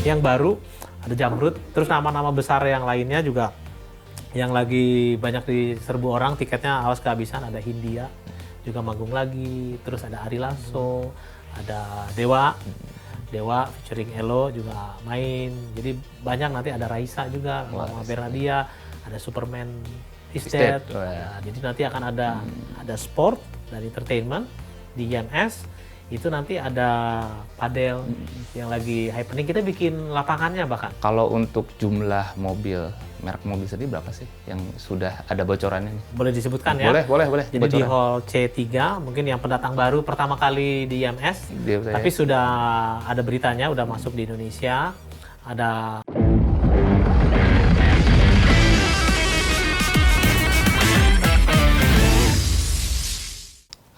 yang baru ada Jamrud, terus nama-nama besar yang lainnya juga yang lagi banyak diserbu orang, tiketnya awas kehabisan. Ada Hindia juga manggung lagi, terus ada Ari Lasso, ada Dewa featuring Elo juga main. Jadi banyak, nanti ada Raisa juga, Mama Beradia, ada Superman is Dead. Nah, jadi nanti akan ada sport dan entertainment di IMS. Itu nanti ada padel yang lagi happening. Kita bikin lapangannya bahkan. Kalau untuk jumlah mobil, merek mobil sendiri berapa sih yang sudah ada bocorannya nih? Boleh disebutkan ya? Boleh. Jadi bocoran. Di hall C3, mungkin yang pendatang baru pertama kali di IMS. Tapi sudah ada beritanya, udah masuk di Indonesia. Ada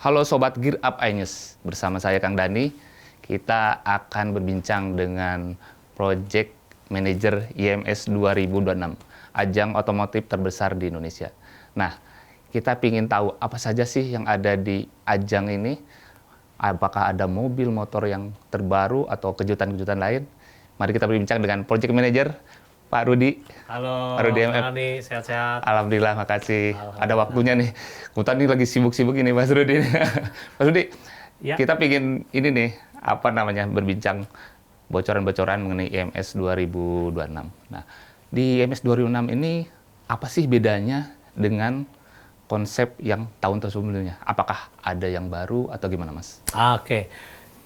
Halo Sobat Gear Up iNews, bersama saya Kang Dani. Kita akan berbincang dengan Project Manager IMS 2026, ajang otomotif terbesar di Indonesia. Nah, kita ingin tahu apa saja sih yang ada di ajang ini, apakah ada mobil, motor yang terbaru atau kejutan-kejutan lain. Mari kita berbincang dengan Project Manager, Pak Rudi. Halo, Pak Rudi MF. Sehat-sehat. Alhamdulillah, makasih. Ada waktunya nih. Kebetulan ini lagi sibuk-sibuk ini, Mas Rudi. Mas Rudi, ya. Kita pingin ini nih, berbincang bocoran-bocoran mengenai IMS 2026. Nah, di IMS 2026 ini apa sih bedanya dengan konsep yang tahun sebelumnya? Apakah ada yang baru atau gimana, Mas? Oke.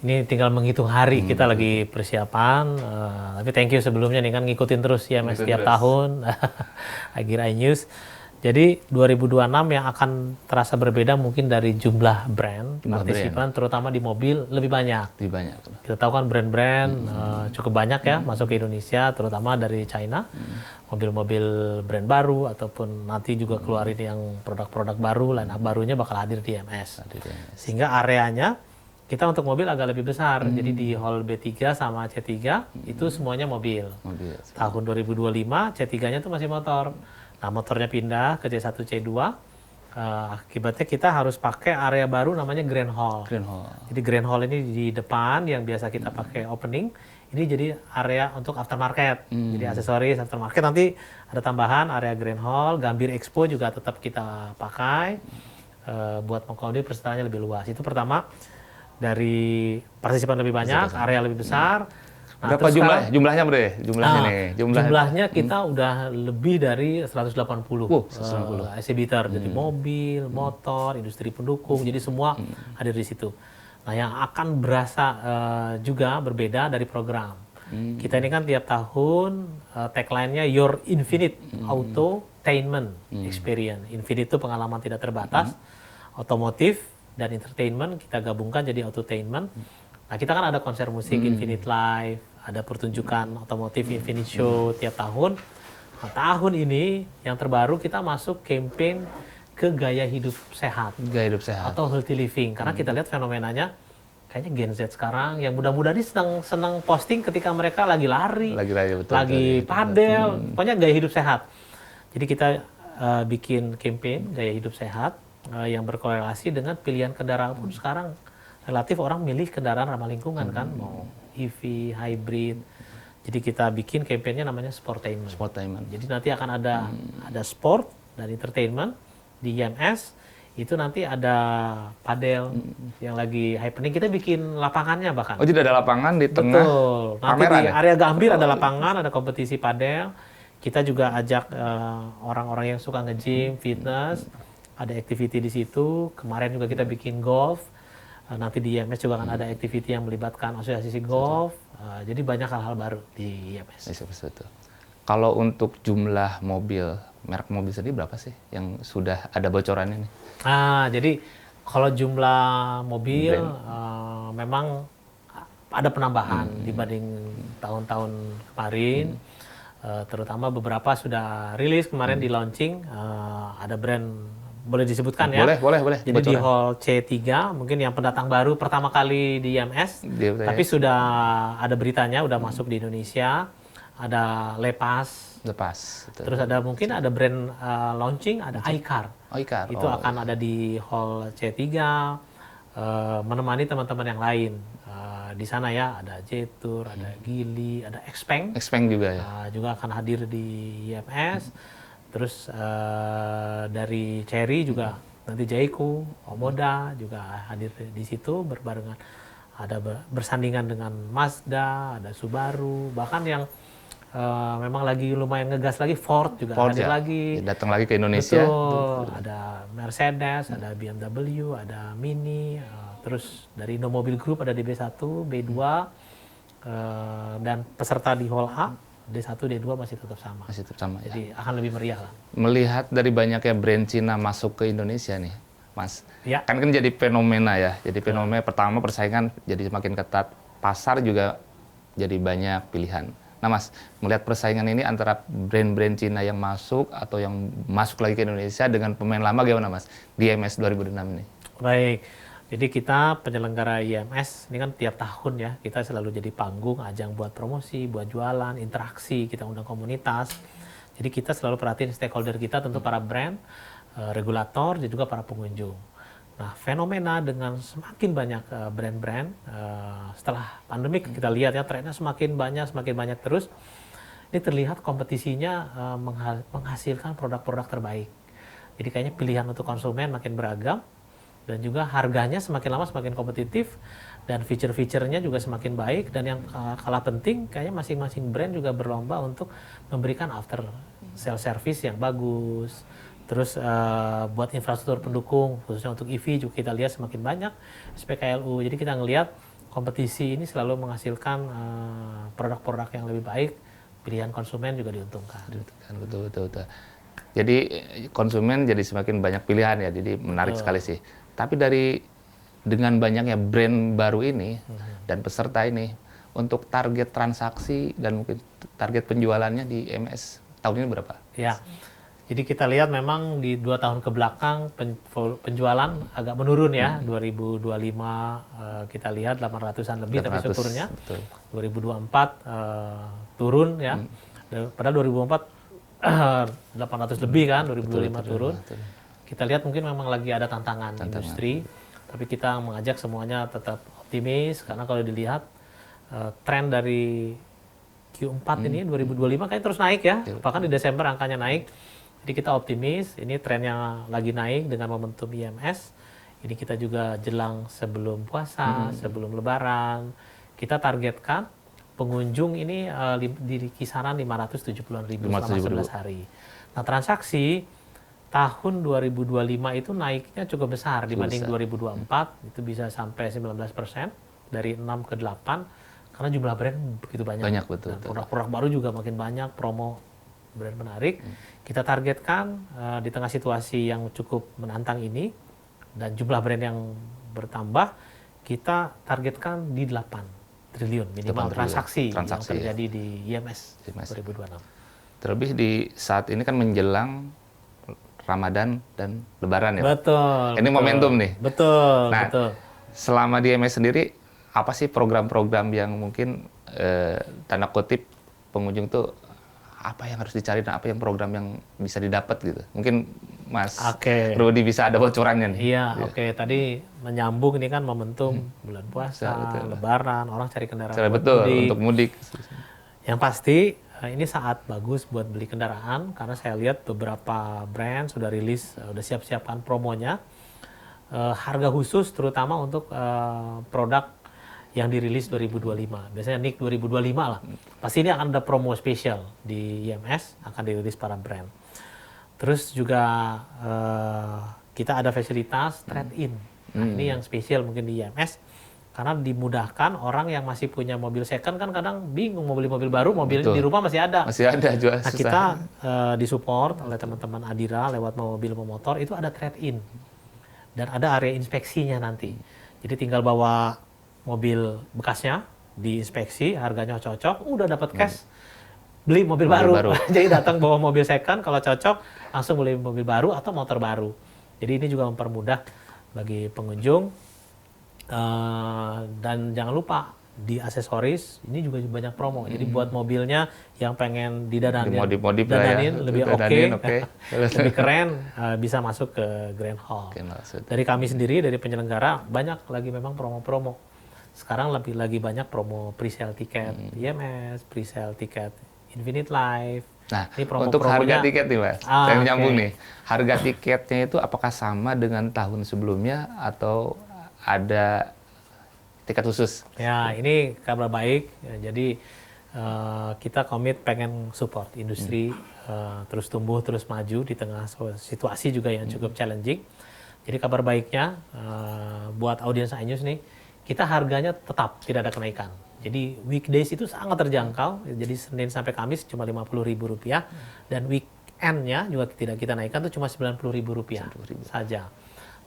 Ini tinggal menghitung hari, kita lagi persiapan. Tapi thank you sebelumnya nih kan ngikutin terus IMS setiap tahun. Gear iNews. Jadi 2026 yang akan terasa berbeda mungkin dari jumlah brand partisipan, terutama di mobil lebih banyak. Kita tahu kan brand-brand cukup banyak ya masuk ke Indonesia, terutama dari China. Mobil-mobil brand baru ataupun nanti juga keluarin yang produk-produk baru, line up barunya bakal hadir di IMS. Sehingga areanya kita untuk mobil agak lebih besar. Jadi di hall B3 sama C3 itu semuanya mobil. Tahun 2025 C3-nya itu masih motor. Nah, motornya pindah ke C1, C2. Akibatnya kita harus pakai area baru namanya Grand Hall. Jadi Grand Hall ini di depan yang biasa kita pakai opening. Ini jadi area untuk aftermarket. Jadi aksesoris aftermarket. Nanti ada tambahan area Grand Hall. Gambir Expo juga tetap kita pakai. Buat mengakomodir pesertanya lebih luas. Itu pertama. Dari partisipan lebih banyak, area lebih besar. Nah, berapa jumlahnya bro? Jumlahnya kita udah lebih dari 180 exhibitor. Jadi mobil, motor, industri pendukung, jadi semua hadir di situ. Nah, yang akan berasa juga berbeda dari program. Kita ini kan tiap tahun tagline-nya Your Infinite Autotainment Experience. Infinite itu pengalaman tidak terbatas, otomotif dan entertainment kita gabungkan jadi autotainment. Nah, kita kan ada konser musik Infinite Live, ada pertunjukan otomotif Infinite Show tiap tahun. Nah, tahun ini yang terbaru kita masuk campaign ke gaya hidup sehat. Atau healthy living. Karena kita lihat fenomenanya kayaknya Gen Z sekarang yang muda-muda ini senang posting ketika mereka lagi lari, lagi padel, pokoknya gaya hidup sehat. Jadi kita bikin campaign gaya hidup sehat yang berkorelasi dengan pilihan kendaraan pun sekarang relatif orang milih kendaraan ramah lingkungan kan, mau EV, hybrid. Jadi kita bikin kampanyenya namanya Sportainment. Jadi nanti akan ada sport dan entertainment di IMS. Itu nanti ada padel yang lagi happening. Kita bikin lapangannya bahkan. Oh, jadi ada lapangan di tengah. Betul. Nanti di area Gambir ada lapangan, ada kompetisi padel. Kita juga ajak orang-orang yang suka nge-gym, fitness. Ada activity di situ. Kemarin juga kita bikin golf. Nanti di IMS juga akan ada activity yang melibatkan asosiasi golf. Jadi banyak hal-hal baru di IMS. Betul. Kalau untuk jumlah mobil, merek mobil sendiri berapa sih yang sudah ada bocorannya nih? Jadi kalau jumlah mobil memang ada penambahan dibanding tahun-tahun kemarin. Terutama beberapa sudah rilis kemarin di launching. Ada brand boleh disebutkan ya? Boleh. Jadi bocoran. Di hall C3, mungkin yang pendatang baru pertama kali di IMS. Tapi sudah ada beritanya, udah masuk di Indonesia. Ada Lepas. Terus ada mungkin ada brand launching, ada iCar. Itu akan ada di hall C3, menemani teman-teman yang lain di sana ya, ada Jetour, ada Geely, ada Xpeng. Xpeng juga ya. Juga akan hadir di IMS. Terus dari Chery juga nanti Jayco, Omoda juga hadir di situ berbarengan. Ada bersandingan dengan Mazda, ada Subaru, bahkan yang memang lagi lumayan ngegas lagi, Ford juga hadir lagi. Datang lagi ke Indonesia. Betul. Ada Mercedes, ada BMW, ada Mini, terus dari Indomobil Group ada DB1, B2, dan peserta di Hall A, D1, D2 masih tetap sama. Masih tetap sama. Jadi akan lebih meriah lah. Melihat dari banyaknya brand Cina masuk ke Indonesia nih, Mas. Ya. Kan jadi fenomena ya. Jadi fenomena pertama persaingan jadi semakin ketat, pasar juga jadi banyak pilihan. Nah Mas, melihat persaingan ini antara brand-brand Cina yang masuk atau yang masuk lagi ke Indonesia dengan pemain lama gimana Mas di IMS 2006 ini? Baik, jadi kita penyelenggara IMS ini kan tiap tahun ya, kita selalu jadi panggung, ajang buat promosi, buat jualan, interaksi, kita undang komunitas. Jadi kita selalu perhatiin stakeholder kita, tentu para brand, regulator, dan juga para pengunjung. Nah, fenomena dengan semakin banyak brand-brand setelah pandemi kita lihat ya trennya semakin banyak terus. Ini terlihat kompetisinya menghasilkan produk-produk terbaik. Jadi kayaknya pilihan untuk konsumen makin beragam dan juga harganya semakin lama semakin kompetitif dan fitur-fiturnya juga semakin baik, dan yang kalah penting kayaknya masing-masing brand juga berlomba untuk memberikan after sale service yang bagus. Terus buat infrastruktur pendukung, khususnya untuk EV juga kita lihat semakin banyak SPKLU. Jadi kita ngelihat kompetisi ini selalu menghasilkan produk-produk yang lebih baik, pilihan konsumen juga diuntungkan. Betul. Jadi konsumen jadi semakin banyak pilihan ya, jadi menarik sekali sih. Tapi dengan banyaknya brand baru ini dan peserta ini, untuk target transaksi dan mungkin target penjualannya di IMS tahun ini berapa? Ya. Jadi kita lihat memang di 2 tahun ke belakang penjualan agak menurun ya. 2025 kita lihat 800-an lebih, tapi syukurnya 2024 turun ya. Padahal 2024 800 lebih kan, 2025 turun. Kita lihat mungkin memang lagi ada tantangan industri, tapi kita mengajak semuanya tetap optimis, karena kalau dilihat tren dari Q4 ini 2025 kayaknya terus naik ya. Bahkan di Desember angkanya naik. Jadi kita optimis, ini trennya lagi naik dengan momentum IMS. Ini kita juga jelang sebelum puasa, sebelum lebaran. Kita targetkan pengunjung ini di kisaran 570-an ribu selama 11 hari. Nah, transaksi tahun 2025 itu naiknya cukup besar dibanding 2024. Itu bisa sampai 19%, dari 6 ke 8, karena jumlah brand begitu banyak. Betul. Produk-produk baru juga makin banyak, promo brand menarik. Kita targetkan di tengah situasi yang cukup menantang ini dan jumlah brand yang bertambah, kita targetkan di 8 triliun minimal transaksi yang terjadi di IMS 2026. Terlebih di saat ini kan menjelang Ramadan dan Lebaran ya. Betul. Ini momentum nih. Betul. Nah, selama di IMS sendiri apa sih program-program yang mungkin tanda kutip pengunjung tuh apa yang harus dicari dan apa yang program yang bisa didapat gitu? Mungkin Mas Rudi bisa ada bocorannya nih. Iya, Tadi menyambung, ini kan momentum bulan puasa, Lebaran, orang cari kendaraan untuk mudik. Yang pasti ini saat bagus buat beli kendaraan, karena saya lihat beberapa brand sudah rilis, udah siap-siapkan promonya. Harga khusus terutama untuk produk yang dirilis 2025. Biasanya NIK 2025 lah. Pasti ini akan ada promo spesial di IMS, akan dirilis para brand. Terus juga kita ada fasilitas trade-in. Nah, ini yang spesial mungkin di IMS, karena dimudahkan orang yang masih punya mobil second kan kadang bingung mau beli mobil baru, mobil di rumah masih ada. Juga. Nah, kita disupport oleh teman-teman Adira lewat mobil motor, itu ada trade-in. Dan ada area inspeksinya nanti. Jadi tinggal bawa mobil bekasnya, diinspeksi, harganya cocok, udah dapat cash, beli mobil baru. Jadi datang bawa mobil second, kalau cocok langsung beli mobil baru atau motor baru. Jadi ini juga mempermudah bagi pengunjung. Dan jangan lupa di aksesoris ini juga banyak promo. Jadi buat mobilnya yang pengen didananin lebih lebih keren, bisa masuk ke Grand Hall. Dari kami sendiri, dari penyelenggara, banyak lagi memang promo-promo. sekarang lebih lagi banyak promo pre-sale tiket IMS, pre-sale tiket Infinite Life. Nah, untuk harga tiket nih Mas, saya menyambung nih. Harga tiketnya itu apakah sama dengan tahun sebelumnya atau ada tiket khusus? Ya, ini kabar baik. Ya, jadi kita komit pengen support industri terus tumbuh, terus maju di tengah situasi juga yang cukup challenging. Jadi kabar baiknya buat audiens iNews nih, kita harganya tetap tidak ada kenaikan. Jadi weekdays itu sangat terjangkau, jadi Senin sampai Kamis cuma Rp50.000 dan weekendnya juga tidak kita naikkan tuh cuma Rp90.000 saja.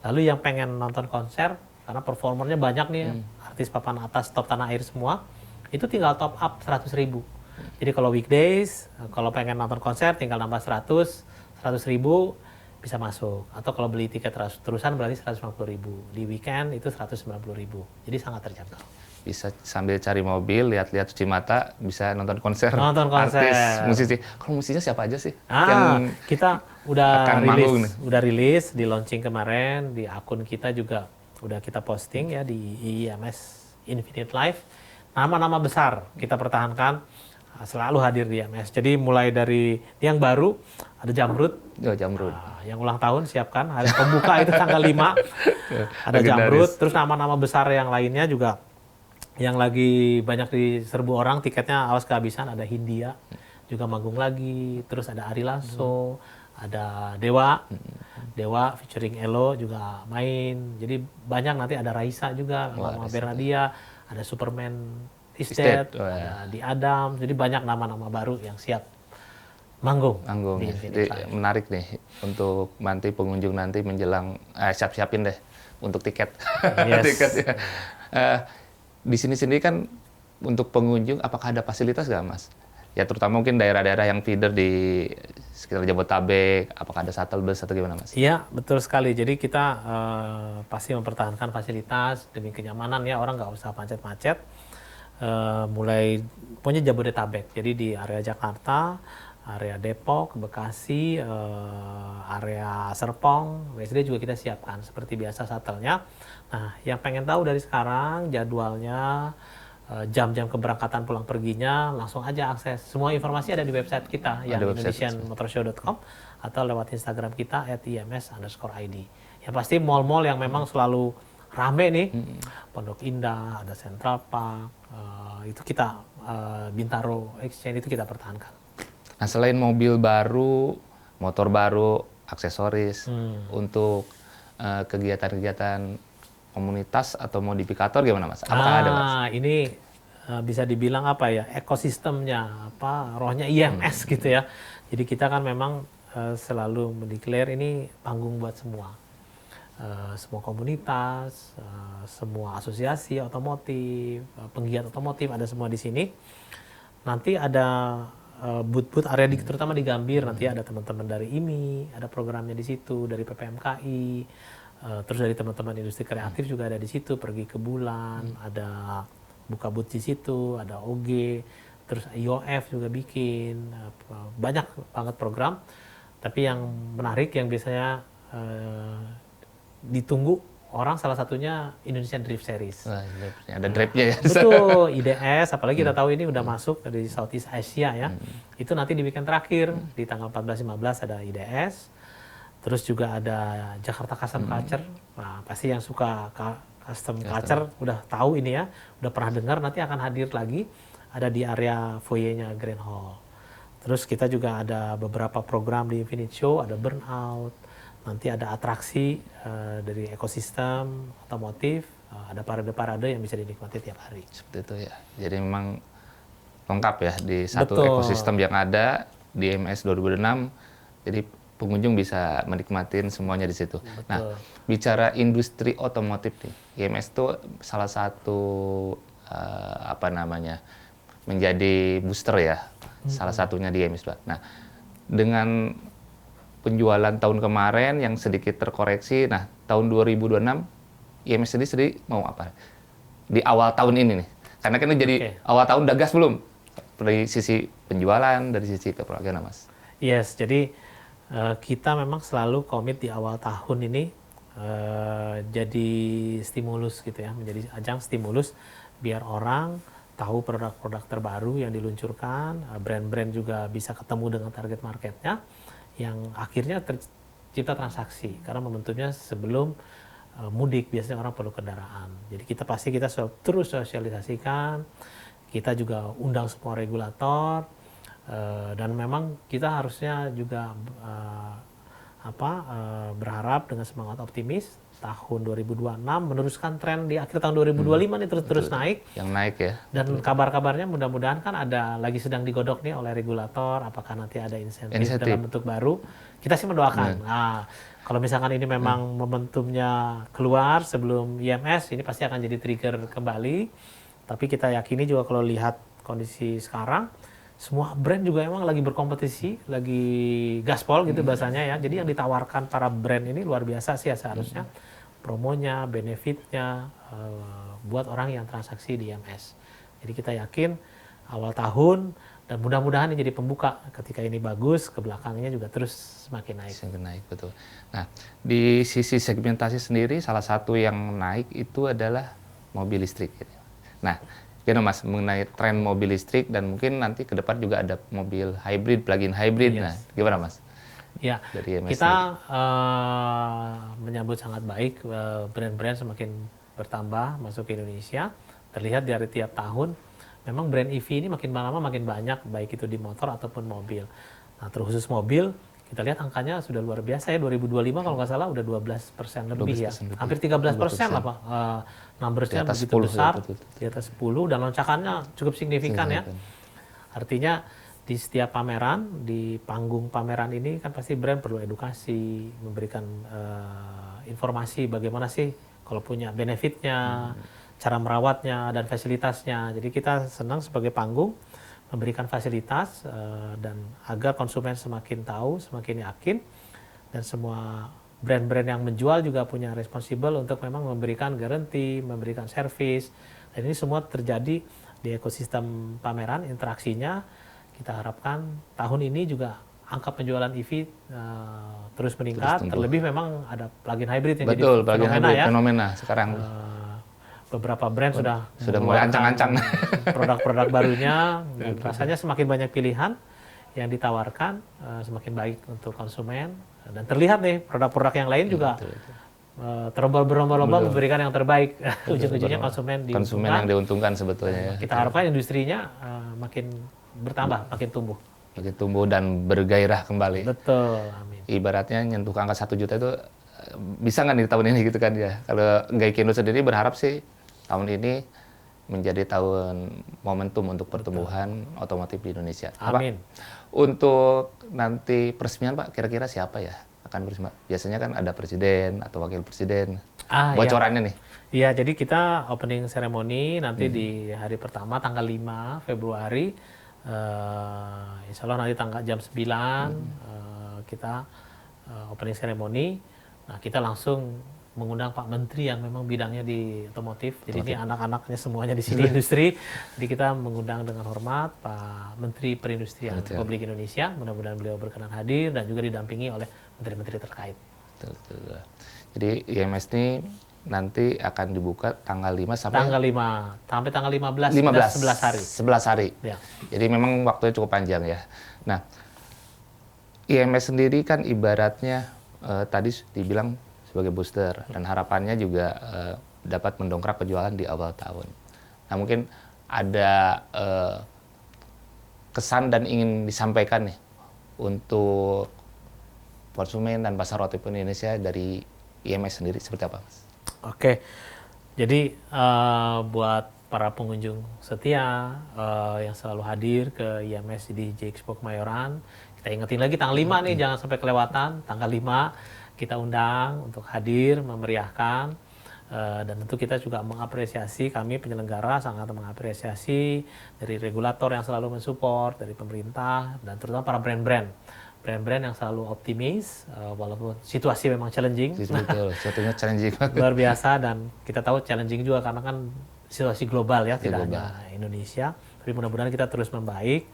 Lalu yang pengen nonton konser karena performernya banyak nih, artis papan atas top tanah air semua, itu tinggal top up 100.000. Jadi kalau weekdays, kalau pengen nonton konser tinggal nambah 100.000 bisa masuk. Atau kalau beli tiket terusan berarti 150.000. Di weekend itu 190.000. Jadi sangat terjangkau. Bisa sambil cari mobil, lihat-lihat cuci mata, bisa nonton konser. Nonton konser. Artis, musisi. Kalau musisinya siapa aja sih? Yang kita udah rilis di launching kemarin, di akun kita juga udah kita posting ya di IMS Infinite Life. Nama-nama besar kita pertahankan selalu hadir di IMS. Jadi mulai dari yang baru ada Jamrud. Jamrud. Yang ulang tahun siapkan hari pembuka itu tanggal 5. Ada Jamrud, terus nama-nama besar yang lainnya juga yang lagi banyak diserbu orang tiketnya awas kehabisan. Ada Hindia juga manggung lagi, terus ada Ari Lasso, ada Dewa featuring Elo juga main. Jadi banyak, nanti ada Raisa juga sama Bernadia, ada Superman Estate, ada di Adam. Jadi banyak nama-nama baru yang siap manggung. Jadi menarik nih untuk nanti pengunjung nanti menjelang siap-siapin deh untuk tiket. Yes. Tiket ya. Di sini kan untuk pengunjung apakah ada fasilitas nggak Mas? Ya terutama mungkin daerah-daerah yang feeder di sekitar Jabodetabek, apakah ada shuttle bus atau gimana Mas? Iya, betul sekali. Jadi kita pasti mempertahankan fasilitas demi kenyamanan ya, orang nggak usah macet-macet. Mulai punya Jabodetabek, jadi di area Jakarta, area Depok, Bekasi, area Serpong, BSD juga kita siapkan seperti biasa shuttle-nya. Nah, yang pengen tahu dari sekarang jadwalnya, jam-jam keberangkatan pulang perginya, langsung aja akses. Semua informasi ada di website kita yang indonesianmotorshow.com atau lewat Instagram kita @ims_id. Yang pasti mall-mall yang memang selalu rame nih, Pondok Indah, ada Central Park, itu kita Bintaro Exchange itu kita pertahankan. Nah selain mobil baru, motor baru, aksesoris, untuk kegiatan-kegiatan komunitas atau modifikator gimana Mas? Apakah ada Mas? Ini bisa dibilang apa ya, ekosistemnya, rohnya IMS gitu ya. Jadi kita kan memang selalu mendeklar ini panggung buat semua. Semua komunitas, semua asosiasi otomotif, penggiat otomotif ada semua di sini. Nanti ada booth-booth area terutama di Gambir, nanti ada teman-teman dari IMI, ada programnya di situ, dari PPMKI, terus dari teman-teman industri kreatif juga ada di situ, pergi ke bulan, ada buka booth di situ, ada OG, terus IOF juga bikin, banyak banget program. Tapi yang menarik yang biasanya ditunggu orang, salah satunya Indonesian Drift Series. Ada driftnya ya. Betul, IDS, apalagi kita tahu ini udah masuk dari Southeast Asia ya. Itu nanti di weekend terakhir, di tanggal 14-15 ada IDS. Terus juga ada Jakarta Custom Culture. Nah, pasti yang suka custom culture udah tahu ini ya, udah pernah dengar, nanti akan hadir lagi. Ada di area foyer-nya Grand Hall. Terus kita juga ada beberapa program di Infinite Show, ada Burnout. Nanti ada atraksi dari ekosistem otomotif, ada parade-parade yang bisa dinikmati tiap hari. Seperti itu ya. Jadi memang lengkap ya di satu ekosistem yang ada di IMS 2006. Jadi pengunjung bisa menikmatin semuanya di situ. Betul. Nah, bicara industri otomotif nih, IMS itu salah satu menjadi booster ya. Salah satunya di IMS 2. Nah, dengan penjualan tahun kemarin yang sedikit terkoreksi, nah tahun 2026 IMS sendiri mau apa? Di awal tahun ini nih, karena kan ini jadi awal tahun udah gas belum? Dari sisi penjualan, dari sisi keperagatan Mas? Yes, jadi kita memang selalu komit di awal tahun ini jadi stimulus gitu ya, menjadi ajang stimulus biar orang tahu produk-produk terbaru yang diluncurkan, brand-brand juga bisa ketemu dengan target marketnya, yang akhirnya tercipta transaksi. Karena momentumnya sebelum mudik biasanya orang perlu kendaraan. Jadi kita terus sosialisasikan, kita juga undang semua regulator, dan memang kita harusnya juga berharap dengan semangat optimis tahun 2026 meneruskan tren di akhir tahun 2025 nih terus naik. Yang naik ya. Dan kabar-kabarnya mudah-mudahan kan lagi sedang digodok nih oleh regulator, apakah nanti ada insentif dalam bentuk baru. Kita sih mendoakan. Nah, kalau misalkan ini memang momentumnya keluar sebelum IMS, ini pasti akan jadi trigger kembali. Tapi kita yakini juga kalau lihat kondisi sekarang, semua brand juga emang lagi berkompetisi, lagi gaspol gitu bahasanya ya. Jadi yang ditawarkan para brand ini luar biasa sih ya seharusnya. Promonya, benefitnya, buat orang yang transaksi di IMS. Jadi kita yakin awal tahun, dan mudah-mudahan ini jadi pembuka. Ketika ini bagus, ke belakangnya juga terus semakin naik. Semakin naik, betul. Nah, di sisi segmentasi sendiri, salah satu yang naik itu adalah mobil listrik. Nah, gimana Mas mengenai tren mobil listrik, dan mungkin nanti ke depan juga ada mobil hybrid, plug-in hybrid. Yes. Nah, gimana Mas? Ya, kita menyambut sangat baik brand-brand semakin bertambah masuk ke Indonesia. Terlihat dari tiap tahun, memang brand EV ini makin lama makin banyak, baik itu di motor ataupun mobil. Nah, terkhusus mobil, kita lihat angkanya sudah luar biasa ya, 2025 kalau nggak salah udah 12% lebih ya. Hampir 13% lah Pak. Numbersnya begitu besar, di atas 10, dan loncakannya cukup signifikan ya. Artinya di setiap pameran, di panggung pameran ini kan pasti brand perlu edukasi, memberikan informasi bagaimana sih kalau punya benefitnya, cara merawatnya, dan fasilitasnya. Jadi kita senang sebagai panggung memberikan fasilitas dan agar konsumen semakin tahu, semakin yakin, dan semua brand-brand yang menjual juga punya responsibel untuk memang memberikan garansi, memberikan servis. Dan ini semua terjadi di ekosistem pameran, interaksinya. Kita harapkan tahun ini juga angka penjualan EV terus meningkat, terlebih memang ada plug-in hybrid yang betul, jadi fenomena sekarang. Beberapa brand sudah mulai ancang-ancang produk-produk barunya, dan rasanya semakin banyak pilihan yang ditawarkan, semakin baik untuk konsumen, dan terlihat nih produk-produk yang lain juga berlomba-lomba memberikan yang terbaik. Ujung-ujungnya konsumen yang diuntungkan sebetulnya. Kita harapkan industrinya makin bertambah, makin tumbuh dan bergairah kembali. Betul, amin. Ibaratnya nyentuh angka 1 juta itu bisa nggak di tahun ini gitu kan ya. Kalau Gaikindo sendiri berharap sih tahun ini menjadi tahun momentum untuk pertumbuhan otomotif di Indonesia. Amin. Pak, untuk nanti peresmian Pak, kira-kira siapa ya akan bersama? Biasanya kan ada presiden atau wakil presiden. Bocorannya nih. Iya, jadi kita opening ceremony nanti di hari pertama tanggal 5 Februari. Insya Allah nanti jam 9 kita opening ceremony. Nah, kita langsung mengundang Pak Menteri yang memang bidangnya di otomotif. Jadi ini anak-anaknya semuanya di sini industri. Jadi kita mengundang dengan hormat Pak Menteri Perindustrian Republik Indonesia. Mudah-mudahan beliau berkenan hadir dan juga didampingi oleh menteri-menteri terkait. Betul. Jadi IMS ini nanti akan dibuka tanggal 5 sampai tanggal 5 sampai tanggal 15 11 hari. 11 hari. Ya. Jadi memang waktunya cukup panjang ya. Nah, IMS sendiri kan ibaratnya tadi dibilang sebagai booster, dan harapannya juga dapat mendongkrak penjualan di awal tahun. Nah, mungkin ada kesan dan ingin disampaikan nih untuk konsumen dan pasar otomotif Indonesia dari IMS sendiri seperti apa, Mas? Oke, jadi buat para pengunjung setia yang selalu hadir ke IMS di J-Expo Kemayoran, kita ingetin lagi tanggal 5 nih, jangan sampai kelewatan. Tanggal 5 kita undang untuk hadir, memeriahkan, dan tentu kita juga mengapresiasi, kami penyelenggara sangat mengapresiasi dari regulator yang selalu mensupport, dari pemerintah, dan terutama para brand-brand yang selalu optimis, walaupun situasi memang challenging. Betul, situasinya challenging. Luar biasa, dan kita tahu challenging juga karena kan situasi global ya, tidak hanya Indonesia. Tapi mudah-mudahan kita terus membaik.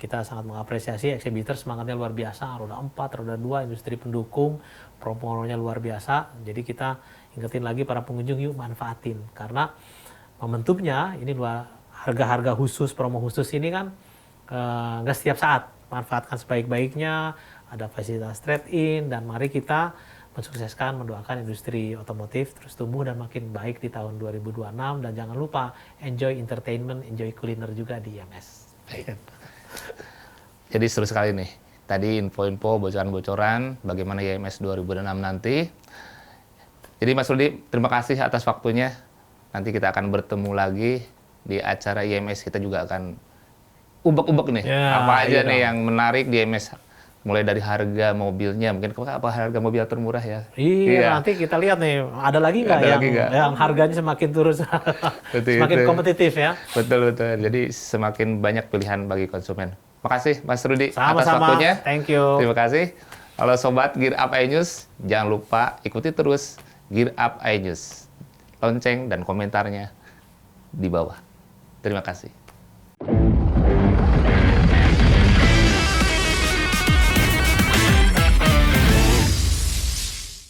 kita sangat mengapresiasi exhibitor, semangatnya luar biasa, roda 4, roda 2, industri pendukung, promonya luar biasa. Jadi kita ingetin lagi para pengunjung, yuk manfaatin. Karena momentumnya ini luar, harga-harga khusus, promo khusus ini kan nggak setiap saat. Manfaatkan sebaik-baiknya, ada fasilitas trade-in, dan mari kita mensukseskan, mendoakan industri otomotif terus tumbuh dan makin baik di tahun 2026. Dan jangan lupa enjoy entertainment, enjoy kuliner juga di IMS. Baik. Jadi seru sekali nih. Tadi info-info, bocoran-bocoran bagaimana IMS 2006 nanti. Jadi Mas Rudi, terima kasih atas waktunya. Nanti kita akan bertemu lagi di acara IMS. Kita juga akan ubek-ubek nih. Ya, apa aja iya nih dong. yang menarik di IMS. Mulai dari harga mobilnya, mungkin apa harga mobil termurah ya? Iya, nanti kita lihat nih, ada lagi nggak yang harganya semakin turun, semakin kompetitif ya. Betul. Jadi semakin banyak pilihan bagi konsumen. Makasih Mas Rudi atas Sama-sama, waktunya. thank you. Terima kasih. Kalau Sobat Gear Up iNews, jangan lupa ikuti terus Gear Up iNews. Lonceng dan komentarnya di bawah. Terima kasih.